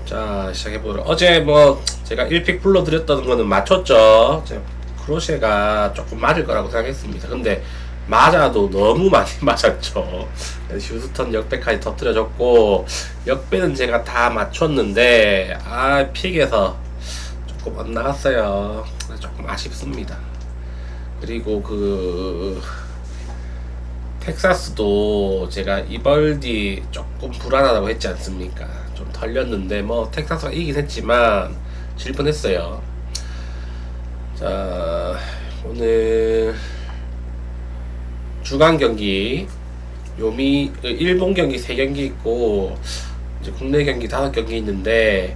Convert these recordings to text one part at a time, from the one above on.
자, 시작해보도록. 어제 뭐 제가 1픽 불러드렸던 거는 맞췄죠. 제가 크로셰가 조금 맞을 거라고 생각했습니다. 근데 맞아도 너무 많이 맞았죠. 휴스턴 역배까지 터뜨려졌고, 역배는 제가 다 맞췄는데 픽에서 조금 엇나갔어요. 조금 아쉽습니다. 그리고 텍사스도 제가 이벌디 조금 불안하다고 했지 않습니까? 좀 털렸는데 뭐 텍사스가 이기긴 했지만 질 뻔했어요. 자, 오늘 주간 경기 일본 경기 3경기 있고 이제 국내 경기 5경기 있는데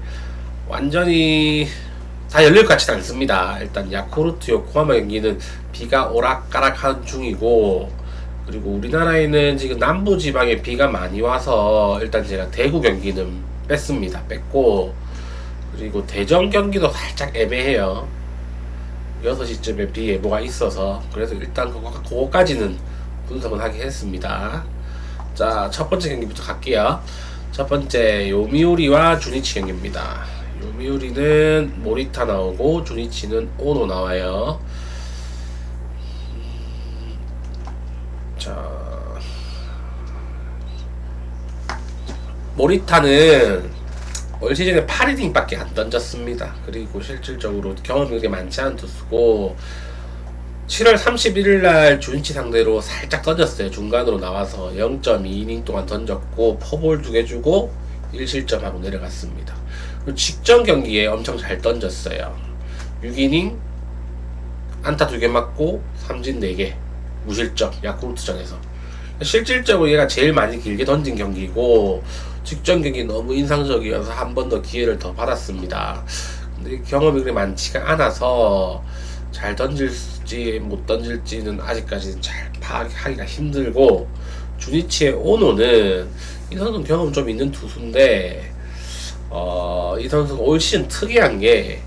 완전히 다 열릴 것 같지는 않습니다. 일단 야쿠르트 요코하마 경기는 비가 오락가락하는 중이고, 그리고 우리나라에는 지금 남부지방에 비가 많이 와서 일단 제가 대구 경기는 뺐고, 그리고 대전 경기도 살짝 애매해요. 6시쯤에 비 예보가 있어서. 그래서 일단 그거까지는 분석은 하긴 했습니다. 자, 첫 번째 경기부터 갈게요. 첫 번째 요미우리와 주니치 경기입니다. 요미우리는 모리타 나오고 주니치는 오노 나와요. 자, 모리타는 올 시즌에 8이닝 밖에 안 던졌습니다. 그리고 실질적으로 경험이 그렇게 많지 않은 투수고, 7월 31일날 주니치 상대로 살짝 던졌어요. 중간으로 나와서 0.2이닝 동안 던졌고 포볼 2개 주고 1실점하고 내려갔습니다. 그리고 직전 경기에 엄청 잘 던졌어요. 6이닝 안타 2개 맞고 삼진 4개 무실점, 야쿠르트전에서. 실질적으로 얘가 제일 많이 길게 던진 경기고, 직전 경기 너무 인상적이어서 한 번 더 기회를 더 받았습니다. 근데 경험이 그렇게 많지가 않아서 잘 던질지 못 던질지는 아직까지는 잘 파악하기가 힘들고, 주니치의 오노는 이 선수는 경험 좀 있는 투수인데, 이 선수가 올 시즌 특이한 게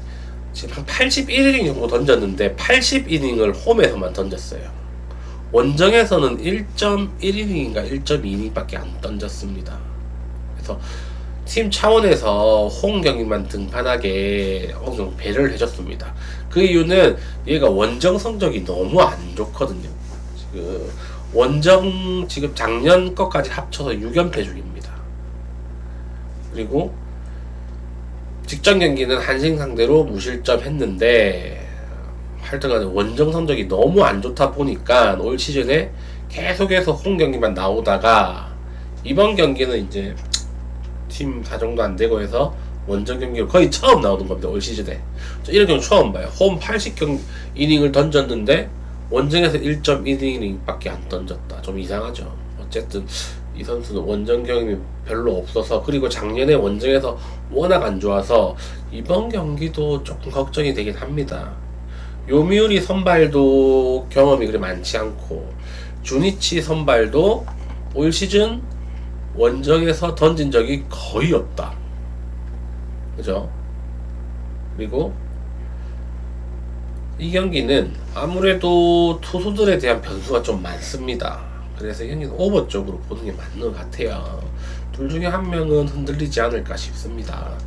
지금 한 81이닝 정도 던졌는데 80이닝을 홈에서만 던졌어요. 원정에서는 1.1이닝인가 1.2이닝밖에 안 던졌습니다. 그래서 팀 차원에서 홈 경기만 등판하게 어느 정도 배려를 해줬습니다. 그 이유는 얘가 원정 성적이 너무 안 좋거든요. 지금 원정 지금 작년 것까지 합쳐서 6연패 중입니다. 그리고 직전 경기는 한신 상대로 무실점 했는데, 하여튼간에 원정 성적이 너무 안 좋다 보니까 올 시즌에 계속해서 홈 경기만 나오다가 이번 경기는 이제 팀 사정도 안 되고 해서 원정 경기로 거의 처음 나오는 겁니다. 올 시즌에 이런 경우 처음 봐요. 홈 80이닝을 던졌는데 원정에서 1.1이닝 밖에 안 던졌다. 좀 이상하죠. 어쨌든 이 선수는 원정 경험이 별로 없어서, 그리고 작년에 원정에서 워낙 안 좋아서 이번 경기도 조금 걱정이 되긴 합니다. 요미우리 선발도 경험이 그리 많지 않고, 주니치 선발도 올 시즌 원정에서 던진 적이 거의 없다. 그죠? 그리고 이 경기는 아무래도 투수들에 대한 변수가 좀 많습니다. 그래서 이 경기는 오버 쪽으로 보는 게 맞는 것 같아요. 둘 중에 한 명은 흔들리지 않을까 싶습니다.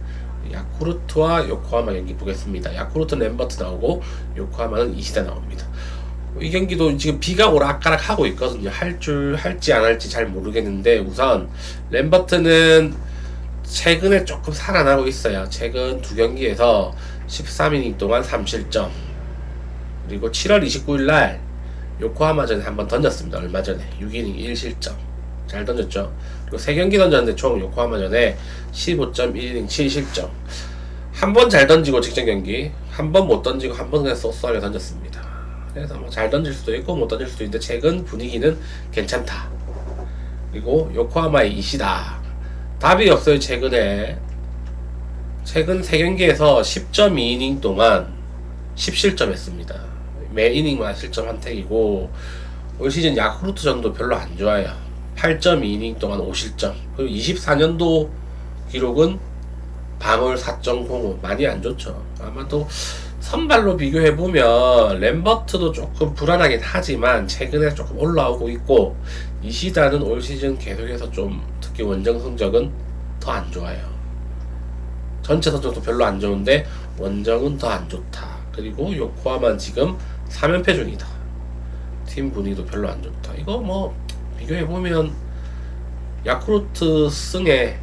야쿠르트와 요코하마 경기 보겠습니다. 야쿠르트는 램버트 나오고 요코하마는 이시다 나옵니다. 이 경기도 지금 비가 오락가락 하고 있거든요. 할지 안 할지 잘 모르겠는데, 우선 램버트는 최근에 조금 살아나고 있어요. 최근 2경기에서 13이닝 동안 3실점. 그리고 7월 29일날 요코하마전에 한번 던졌습니다. 얼마 전에 6이닝 1실점 잘 던졌죠. 그리고 3경기 던졌는데 총 요코하마전에 15.1이닝 7실점. 한 번 잘 던지고 직전 경기, 한 번 못 던지고 한 번 그냥 쏘쏘하게 던졌습니다. 그래서 뭐 잘 던질 수도 있고 못 던질 수도 있는데 최근 분위기는 괜찮다. 그리고 요코하마의 이시다, 답이 없어요. 최근 3경기에서 10.2이닝 동안 10실점 했습니다. 매 이닝마다 실점 한택이고, 올 시즌 야쿠르트전도 별로 안 좋아요. 8.2이닝 동안 5실점. 그리고 24년도 기록은 방울 4.05, 많이 안 좋죠. 아마도 선발로 비교해보면 램버트도 조금 불안하긴 하지만 최근에 조금 올라오고 있고, 이시다는 올 시즌 계속해서 좀 특히 원정 성적은 더 안 좋아요. 전체 성적도 별로 안 좋은데 원정은 더 안 좋다. 그리고 요코하마는 지금 3연패 중이다. 팀 분위기도 별로 안 좋다. 이거 뭐 비교해보면 야쿠르트 승에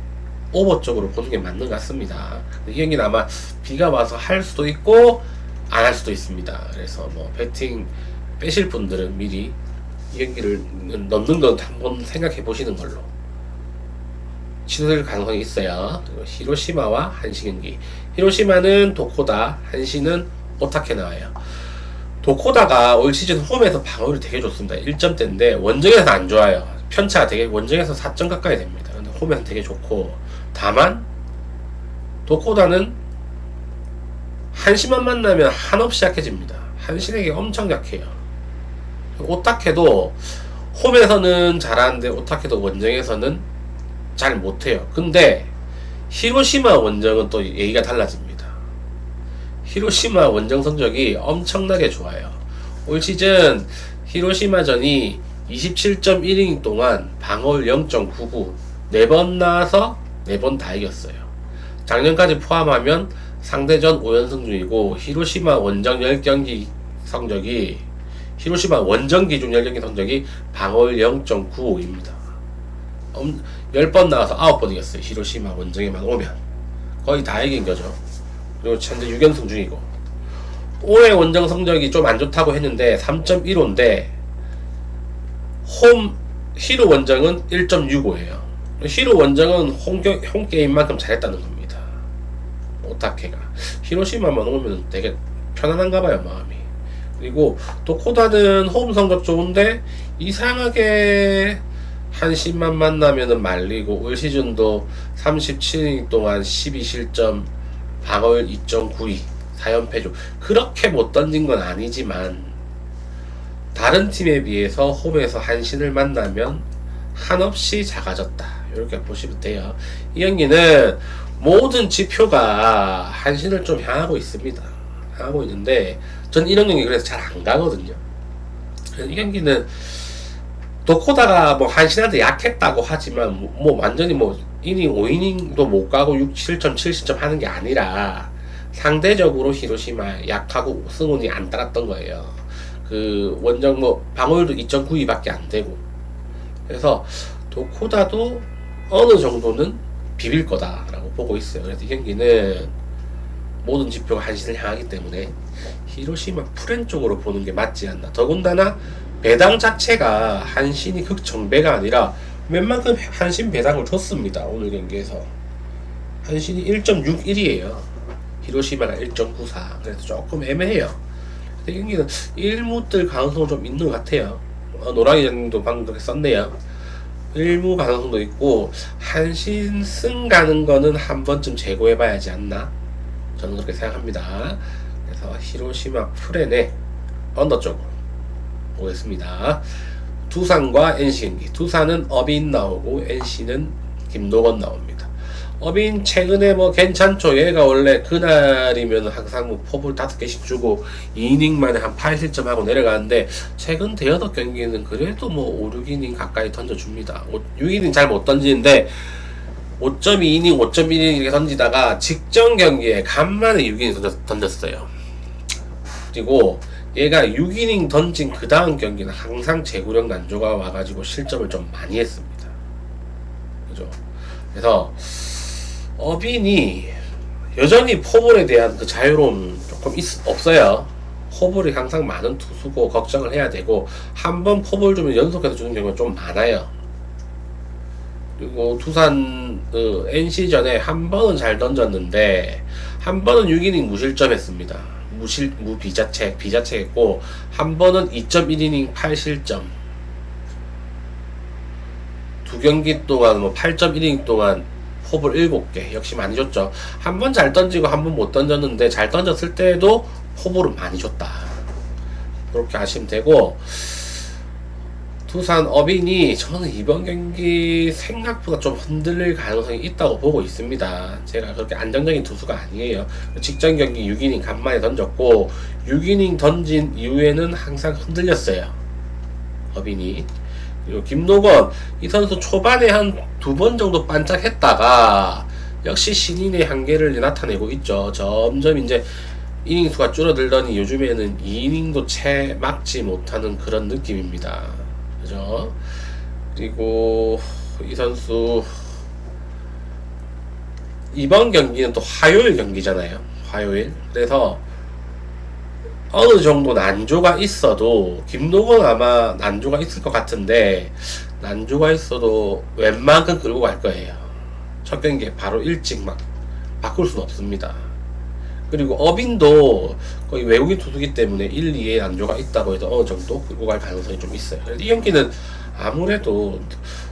오버 쪽으로 보는 게 맞는 것 같습니다. 이 경기는 아마 비가 와서 할 수도 있고 안 할 수도 있습니다. 그래서 뭐 배팅 빼실 분들은 미리 이 경기를 넣는 건 한번 생각해 보시는 걸로. 취소될 가능성이 있어요. 그리고 히로시마와 한시 경기. 히로시마는 도코다, 한시는 오타케 나와요. 도코다가 올 시즌 홈에서 방어율이 되게 좋습니다. 1점대인데 원정에서 안 좋아요. 편차가 되게 원정에서 4점 가까이 됩니다. 근데 홈에서 되게 좋고, 다만 도코다는 한시만 만나면 한없이 약해집니다. 한시에게 엄청 약해요. 오타케도 홈에서는 잘하는데 오타케도 원정에서는 잘 못해요. 근데 히로시마 원정은 또 얘기가 달라집니다. 히로시마 원정 성적이 엄청나게 좋아요. 올 시즌 히로시마전이 27.1이닝 동안 방어율 0.99, 4번 나와서 4번 다 이겼어요. 작년까지 포함하면 상대전 5연승 중이고, 히로시마 원정 10경기 성적이, 히로시마 원정 기준 10경기 성적이 방어율 0.95입니다. 10번 나와서 9번 이겼어요. 히로시마 원정에만 오면 거의 다 이긴 거죠. 그리고 현재 6연승 중이고, 올해 원정 성적이 좀 안 좋다고 했는데 3.15인데 홈 히로 원정은 1.65예요. 히로 원정은 홈 게임만큼 잘했다는 겁니다. 오타케가 히로시마만 오면 되게 편안한가봐요, 마음이. 그리고 도코다는 홈 성적 좋은데 이상하게 한시만 만나면은 말리고, 올 시즌도 37이닝 동안 12실점, 방어율 2.92, 4연패 중. 그렇게 못 던진 건 아니지만 다른 팀에 비해서 홈에서 한신을 만나면 한없이 작아졌다. 이렇게 보시면 돼요. 이 경기는 모든 지표가 한신을 좀 향하고 있습니다. 향하고 있는데 전 이런 경기 그래서 잘 안 가거든요. 이 경기는 도코다가 뭐 한신한테 약했다고 하지만 뭐 완전히 뭐 이닝 5이닝도 못 가고 6, 7점, 7실점 하는 게 아니라 상대적으로 히로시마 약하고 승운이 안 따랐던 거예요. 그 원정 뭐 방어율도 2.92밖에 안 되고. 그래서 도코다도 어느 정도는 비빌 거다라고 보고 있어요. 그래서 이 경기는 모든 지표가 한신을 향하기 때문에 히로시마 프렌 쪽으로 보는 게 맞지 않나. 더군다나 배당 자체가 한신이 극정배가 아니라 웬만큼 한신 배당을 줬습니다. 오늘 경기에서 한신이 1.61이에요 히로시마가 1.94. 그래서 조금 애매해요. 이 경기는 1무 뜰 가능성은 좀 있는 것 같아요. 노랑이 전도 방금 그렇게 썼네요. 1무 가능성도 있고, 한신 승 가는 거는 한 번쯤 재고해봐야지 않나, 저는 그렇게 생각합니다. 그래서 히로시마 프렌의 언더 쪽으로 보겠습니다. 두산과 NC 경기. 두산은 어빈 나오고 NC는 김도건 나옵니다. 어빈 최근에 뭐 괜찮죠. 얘가 원래 그날이면 항상 뭐 포볼 5개씩 주고 2이닝 만에 한 8실점 하고 내려가는데, 최근 대여섯 경기는 그래도 뭐 5, 6이닝 가까이 던져줍니다. 6이닝 잘 못 던지는데 5.2이닝, 5.1이닝 이렇게 던지다가 직전 경기에 간만에 6이닝 던졌어요. 그리고 얘가 6이닝 던진 그 다음 경기는 항상 제구력 난조가 와가지고 실점을 좀 많이 했습니다. 그죠? 그래서 어빈이 여전히 포볼에 대한 그 자유로움 조금 없어요. 포볼이 항상 많은 투수고 걱정을 해야 되고, 한 번 포볼 주면 연속해서 주는 경우가 좀 많아요. 그리고 두산 NC전에 한 번은 잘 던졌는데 한 번은 6이닝 무실점 했습니다. 비자책 했고, 한 번은 2.1이닝 8실점, 두 경기 동안 뭐 8.1이닝 동안 포볼 7개, 역시 많이 줬죠. 한 번 잘 던지고 한 번 못 던졌는데, 잘 던졌을 때도 포볼은 많이 줬다. 그렇게 아시면 되고, 두산 어빈이 저는 이번 경기 생각보다 좀 흔들릴 가능성이 있다고 보고 있습니다. 제가 그렇게 안정적인 투수가 아니에요. 직전 경기 6이닝 간만에 던졌고, 6이닝 던진 이후에는 항상 흔들렸어요, 어빈이. 그리고 김노건, 이 선수 초반에 한 2번 정도 반짝했다가 역시 신인의 한계를 나타내고 있죠. 점점 이제 이닝 수가 줄어들더니 요즘에는 2이닝도 채 막지 못하는 그런 느낌입니다. 그죠? 그리고 이 선수 이번 경기는 또 화요일 경기잖아요. 화요일. 그래서 어느 정도 난조가 있어도 김동건 아마 난조가 있을 것 같은데 난조가 있어도 웬만큼 끌고 갈 거예요. 첫 경기에 바로 일찍 막 바꿀 수는 없습니다. 그리고 어빈도 거의 외국인 투수기 때문에 1, 2에 난조가 있다고 해도 어느 정도 끌고 갈 가능성이 좀 있어요. 이 경기는 아무래도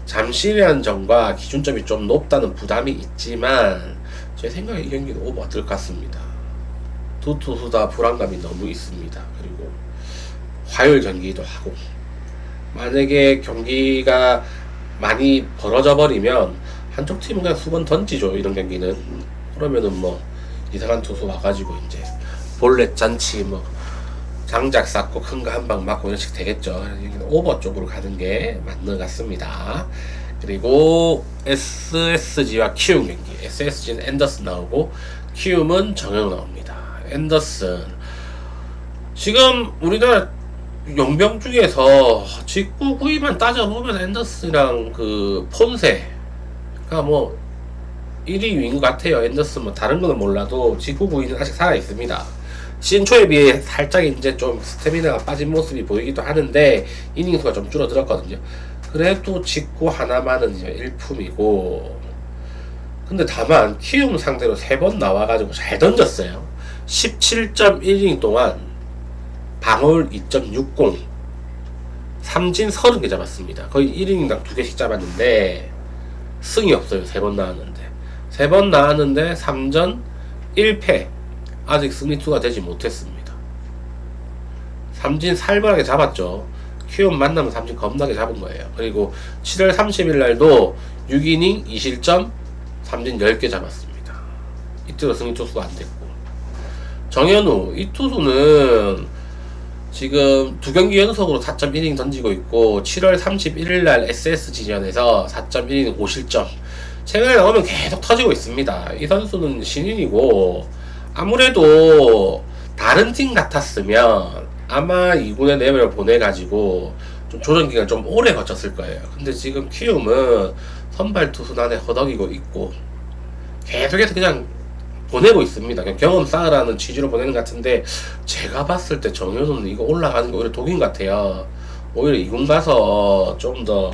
잠실의 점과 기준점이 좀 높다는 부담이 있지만 제 생각에 이 경기는 오버가 될 것 같습니다. 두 투수 다 불안감이 너무 있습니다. 그리고 화요일 경기도 하고 만약에 경기가 많이 벌어져 버리면 한쪽 팀은 그냥 수번 던지죠. 이런 경기는. 그러면은 뭐 이상한 투수 와가지고 이제 볼넷 잔치 뭐 장작 쌓고 큰 거 한 방 맞고 이런 식 되겠죠. 여기는 오버 쪽으로 가는 게 맞는 것 같습니다. 그리고 SSG와 키움 경기. SSG는 앤더슨 나오고 키움은 정현우 나옵니다. 앤더슨 지금 우리나라 용병 중에서 직구 구위만 따져보면 앤더슨이랑 그 폰세가 뭐 1위 위인 것 같아요. 앤더슨 뭐 다른 거는 몰라도 직구 구위는 아직 살아 있습니다. 시즌 초에 비해 살짝 이제 좀 스태미나가 빠진 모습이 보이기도 하는데 이닝 수가 좀 줄어들었거든요. 그래도 직구 하나만은 이제 일품이고 근데 다만 키움 상대로 3번 나와가지고 잘 던졌어요. 17.1이닝 동안 방어율 2.60 삼진 30개 잡았습니다. 거의 1이닝당 2개씩 잡았는데 승이 없어요. 3번 나왔는데 3번 나왔는데 3전 1패 아직 승리투가 되지 못했습니다. 삼진 살벌하게 잡았죠. 키움 만나면 삼진 겁나게 잡은 거예요. 그리고 7월 30일 날도 6이닝 2실점 삼진 10개 잡았습니다. 이때도 승리 투수가 안 됐고 정현우 이 투수는 지금 2경기 연속으로 4.1이닝 던지고 있고 7월 31일 날 SSG전에서 4.1이닝 5실점 최근에 나오면 계속 터지고 있습니다. 이 선수는 신인이고 아무래도 다른 팀 같았으면 아마 2군에 내버려 보내가지고 좀 조정 기간 좀 오래 거쳤을 거예요. 근데 지금 키움은 선발 투수단에 허덕이고 있고 계속해서 그냥 보내고 있습니다. 그냥 경험 쌓으라는 취지로 보내는 것 같은데 제가 봤을 때 정현우는 이거 올라가는 게 오히려 독인 것 같아요. 오히려 2군 가서 좀 더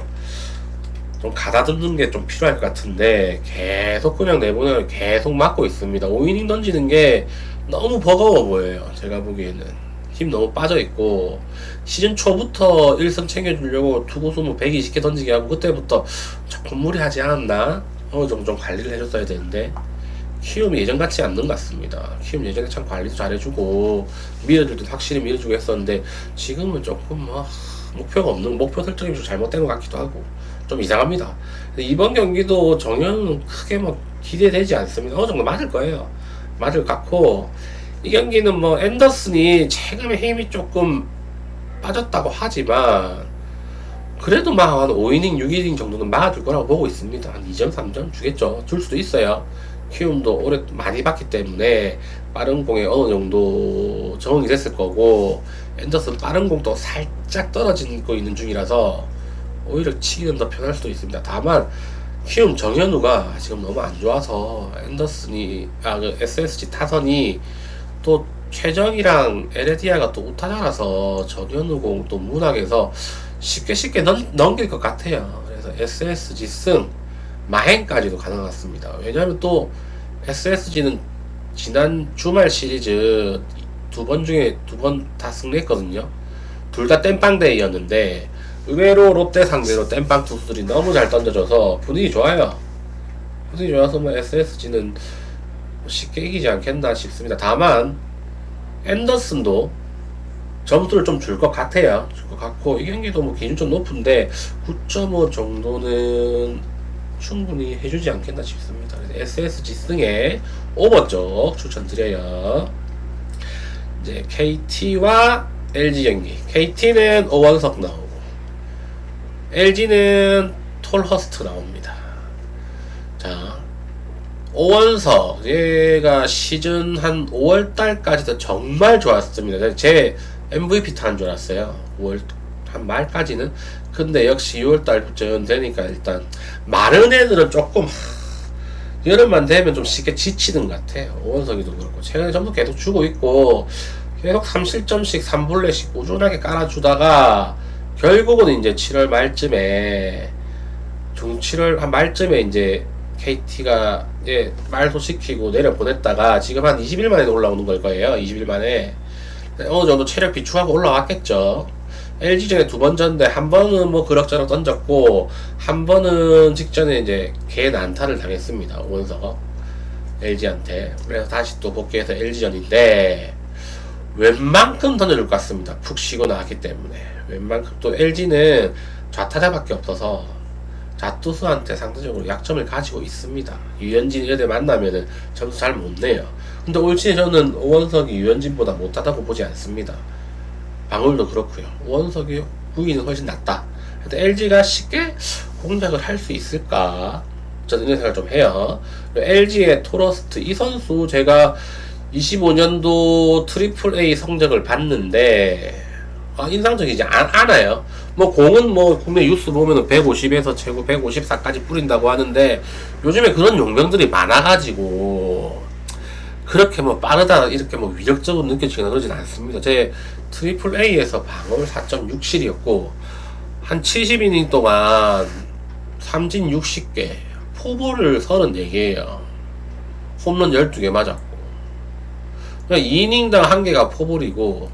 좀 가다듬는 게 좀 필요할 것 같은데 계속 그냥 내보내고 계속 맞고 있습니다. 5이닝 던지는 게 너무 버거워 보여요. 제가 보기에는 힘 너무 빠져있고 시즌 초부터 1승 챙겨주려고 투구수 뭐 120개 던지게 하고 그때부터 조금 무리하지 않았나? 어느 정도 좀 관리를 해줬어야 되는데 키움이 예전 같지 않는 것 같습니다. 키움 예전에 참 관리도 잘해주고 밀어줄 때 확실히 밀어주고 했었는데 지금은 조금 뭐 목표가 없는 목표 설정이 좀 잘못된 것 같기도 하고 좀 이상합니다. 이번 경기도 정현은 크게 뭐 기대되지 않습니다. 어느 정도 맞을 거예요. 맞을 것 같고 이 경기는 뭐 앤더슨이 최근에 힘이 조금 빠졌다고 하지만 그래도 막 한 5이닝 6이닝 정도는 막아줄 거라고 보고 있습니다. 한 2점 3점 주겠죠. 줄 수도 있어요. 키움도 오래 많이 봤기 때문에 빠른 공에 어느 정도 적응이 됐을 거고 앤더슨 빠른 공도 살짝 떨어지고 있는 중이라서 오히려 치기는 더 편할 수도 있습니다. 다만 키움 정현우가 지금 너무 안 좋아서 앤더슨이 그 SSG 타선이 또 최정이랑 에레디아가 또 우타자라서 정현우 공 또 문학에서 쉽게 넘길 것 같아요. 그래서 SSG 승 마행까지도 가능할 것 같습니다. 왜냐하면 또 SSG는 지난 주말 시리즈 2번 중에 2번 다 승리했거든요. 둘 다 땜빵대이였는데 의외로 롯데 상대로 땜빵 투수들이 너무 잘 던져줘서 분위기 좋아요. 분위기 좋아서 뭐 SSG는 쉽게 이기지 않겠나 싶습니다. 다만 앤더슨도 점수를 좀 줄 것 같아요. 줄 것 같고 이 경기도 뭐 기준 좀 높은데 9.5 정도는 충분히 해주지 않겠나 싶습니다. SSG 승에 오버 쪽 추천드려요. 이제 KT와 LG 경기. KT는 오원석 나오고 LG는 톨허스트 나옵니다. 자, 오원석 얘가 시즌 한 5월달까지도 정말 좋았습니다. 제 MVP 타는 줄 알았어요. 5월 한 말까지는. 근데 역시 6월달부터 되니까 일단 마른 애들은 조금 여름만 되면 좀 쉽게 지치는 것 같아요. 오원석이도 그렇고 최근에 점수 계속 주고 있고 계속 3실점씩 3볼넷씩 꾸준하게 깔아주다가 결국은 이제 7월 말쯤에 중 7월 한 말쯤에 이제 KT가 말도 시키고 내려보냈다가 지금 한 20일 만에 올라오는 걸 거예요. 20일 만에 어느 정도 체력 비축하고 올라왔겠죠. LG전에 2번 졌는데 한 번은 뭐 그럭저럭 던졌고 한 번은 직전에 이제 개 난타를 당했습니다. 오원석은 LG한테. 그래서 다시 또 복귀해서 LG전인데 웬만큼 던져줄 것 같습니다. 푹 쉬고 나왔기 때문에. 웬만큼 또 LG는 좌타자밖에 없어서 좌투수한테 상대적으로 약점을 가지고 있습니다. 유현진 이런 만나면은 점수 잘 못 내요. 근데 올 시즌 저는 오원석이 유현진보다 못하다고 보지 않습니다. 방울도 그렇고요. 오원석이 구위는 훨씬 낫다. LG가 쉽게 공략을 할 수 있을까? 저는 이런 생각을 좀 해요. LG의 토러스트 이 선수 제가 25년도 트리플 A 성적을 봤는데 인상적이지 않아요. 뭐 공은 뭐 국내 뉴스 보면은 150에서 최고 154까지 뿌린다고 하는데 요즘에 그런 용병들이 많아가지고 그렇게 뭐 빠르다 이렇게 뭐 위력적으로 느껴지거나 그러진 않습니다. 제 트리플 A에서 방어를 4.67이었고 한 70이닝 동안 삼진 60개 포볼을 34개예요. 홈런 12개 맞았고 2이닝당 1개가 포볼이고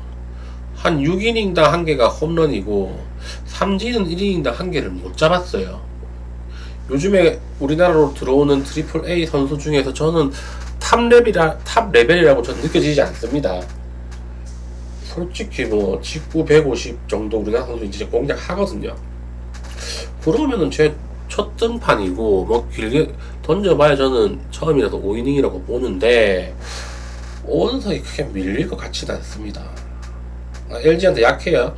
한 6이닝당 1개가 홈런이고 삼진은 1이닝당 1개를 못 잡았어요. 요즘에 우리나라로 들어오는 트리플 A 선수 중에서 저는 탑 레벨이라고 저는 느껴지지 않습니다. 솔직히 뭐 직구 150 정도 우리나라 선수 이제 공략하거든요. 그러면은 제 첫 등판이고 뭐 길게 던져봐야 저는 처음이라도 5이닝이라고 보는데 오원석이 크게 밀릴 것 같지는 않습니다. LG한테 약해요.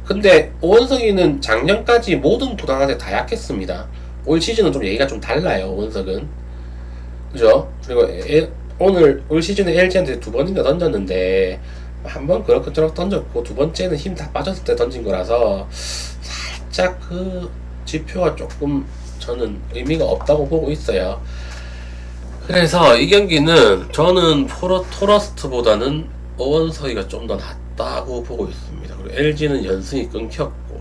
근데 오원석이는 작년까지 모든 구단한테 다 약했습니다. 올 시즌은 좀 얘기가 좀 달라요. 오원석은 그죠? 그리고 올 시즌에 LG한테 2번인가 던졌는데 한 번 그럭저럭 던졌고 2번째는 힘 다 빠졌을 때 던진 거라서 살짝 그 지표가 조금 저는 의미가 없다고 보고 있어요. 그래서 이 경기는 저는 토러스트보다는 오원석이가 좀 더 낫다고 보고 있습니다. 그리고 LG는 연승이 끊겼고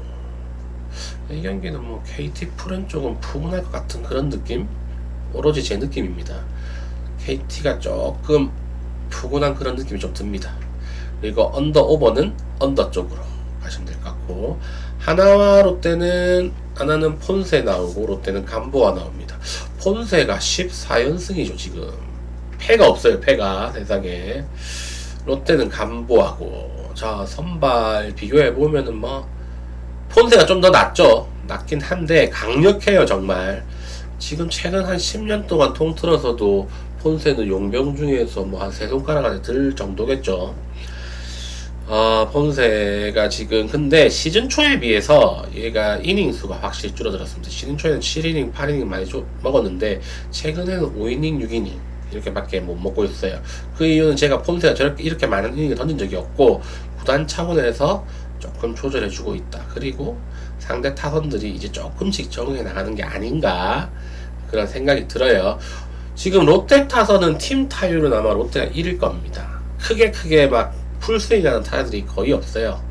이 경기는 뭐 KT 프렌 쪽은 푸근할 것 같은 그런 느낌? 오로지 제 느낌입니다. KT가 조금 푸근한 그런 느낌이 좀 듭니다. 그리고 언더 오버는 언더 쪽으로 가시면 될 것 같고 하나와 롯데는 하나는 폰세 나오고 롯데는 감보아 나옵니다. 폰세가 14연승이죠 지금. 패가 없어요. 패가 세상에. 롯데는 감보하고 자 선발 비교해보면은 뭐 폰세가 좀 더 낫죠. 낫긴 한데 강력해요 정말. 지금 최근 한 10년 동안 통틀어서도 폰세는 용병 중에서 뭐 한 3손가락 안에 들 정도겠죠. 폰세가 지금 근데 시즌 초에 비해서 얘가 이닝 수가 확실히 줄어들었습니다. 시즌 초에는 7이닝, 8이닝 많이 먹었는데 최근에는 5이닝, 6이닝 이렇게밖에 못 먹고 있어요. 그 이유는 제가 폰세가 이렇게 많은 이닝을 던진 적이 없고 구단 차원에서 조금 조절해주고 있다. 그리고 상대 타선들이 이제 조금씩 적응해 나가는 게 아닌가 그런 생각이 들어요. 지금 롯데 타선은 팀 타율은 아마 롯데가 1일 겁니다. 크게 막 풀스윙하는 타자들이 거의 없어요.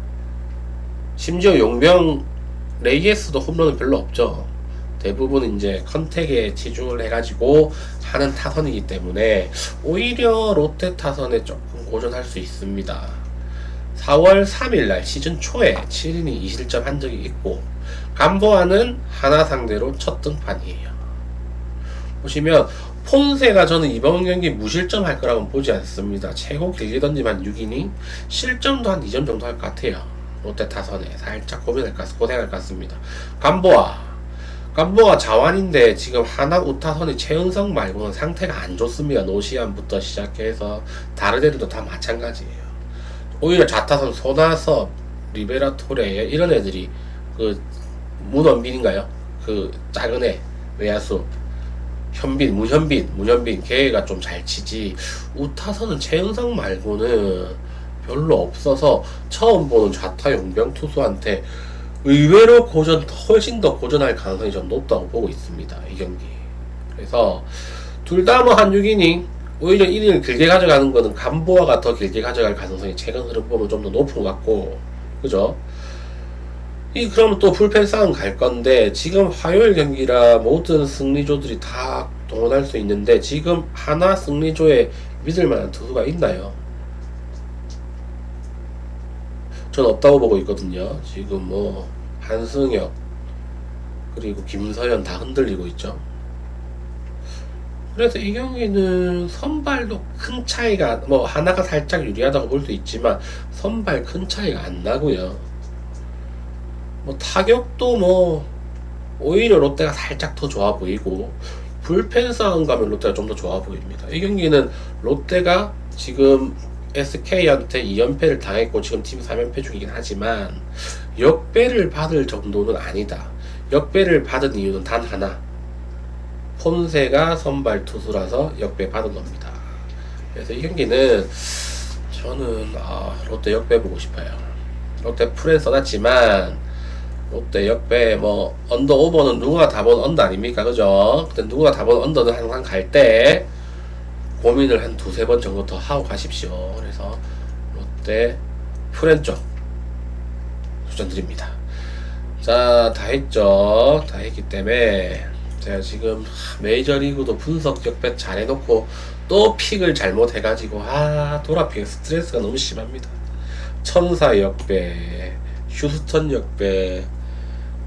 심지어 용병 레이에스도 홈런은 별로 없죠. 대부분 이제 컨택에 치중을 해가지고 하는 타선이기 때문에 오히려 롯데 타선에 조금 고전할 수 있습니다. 4월 3일날 시즌 초에 7이닝 2실점 한 적이 있고 감보아는 하나 상대로 첫 등판이에요. 보시면 폰세가 저는 이번 경기 무실점 할 거라고는 보지 않습니다. 최고 길게 던지면 한 6이닝 실점도 한 2점 정도 할 것 같아요. 롯데 타선에 살짝 고생할 것 같습니다. 감보아 자완인데 지금 하나 우타선이 최은성 말고는 상태가 안 좋습니다. 노시안부터 시작해서 다른 애들도 다 마찬가지예요. 오히려 좌타선 손아섭, 리베라 토레 이런 애들이 그 문원빈인가요? 그 작은 애 외야수 문현빈 걔가 좀 잘 치지. 우타선은 최은성 말고는 별로 없어서 처음 보는 좌타 용병 투수한테 의외로 훨씬 더 고전할 가능성이 좀 높다고 보고 있습니다. 이 경기. 그래서 둘 다 뭐 한 6이닝, 오히려 1이닝을 길게 가져가는 거는 감보아가 더 길게 가져갈 가능성이 최근 흐름 보면 좀 더 높은 것 같고, 그죠? 그러면 또 불펜 싸움 갈 건데, 지금 화요일 경기라 모든 승리조들이 다 동원할 수 있는데, 지금 하나 승리조에 믿을 만한 투수가 있나요? 전 없다고 보고 있거든요. 지금 뭐 한승혁 그리고 김서현 다 흔들리고 있죠. 그래서 이 경기는 선발도 큰 차이가, 뭐 하나가 살짝 유리하다고 볼 수 있지만 선발 큰 차이가 안 나고요. 뭐 타격도 뭐 오히려 롯데가 살짝 더 좋아 보이고, 불펜 싸움 가면 롯데가 좀 더 좋아 보입니다. 이 경기는 롯데가 지금 SK한테 2연패를 당했고 지금 팀 3연패 중이긴 하지만 역배를 받을 정도는 아니다. 역배를 받은 이유는 단 하나, 폰세가 선발 투수라서 역배 받은 겁니다. 그래서 이 경기는 저는 롯데 역배 보고 싶어요. 롯데 풀엔 써놨지만 롯데 역배, 뭐 언더 오버는 누구나 다 본 언더 아닙니까, 그죠? 근데 누구나 다 본 언더는 항상 갈 때 고민을 한 두세 번 정도 더 하고 가십시오. 그래서 롯데 풀엔 쪽 추천드립니다. 자, 다 했죠. 다 했기 때문에 제가 지금 메이저리그도 분석 역배 잘 해놓고 또 픽을 잘못 해가지고 돌아픽 스트레스가 너무 심합니다. 천사 역배, 휴스턴 역배,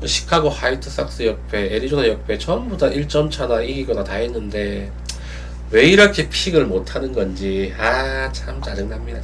시카고 화이트삭스 역배, 애리조나 역배 전부 다 1점 차나 이기거나 다 했는데 왜 이렇게 픽을 못하는 건지 참 짜증납니다.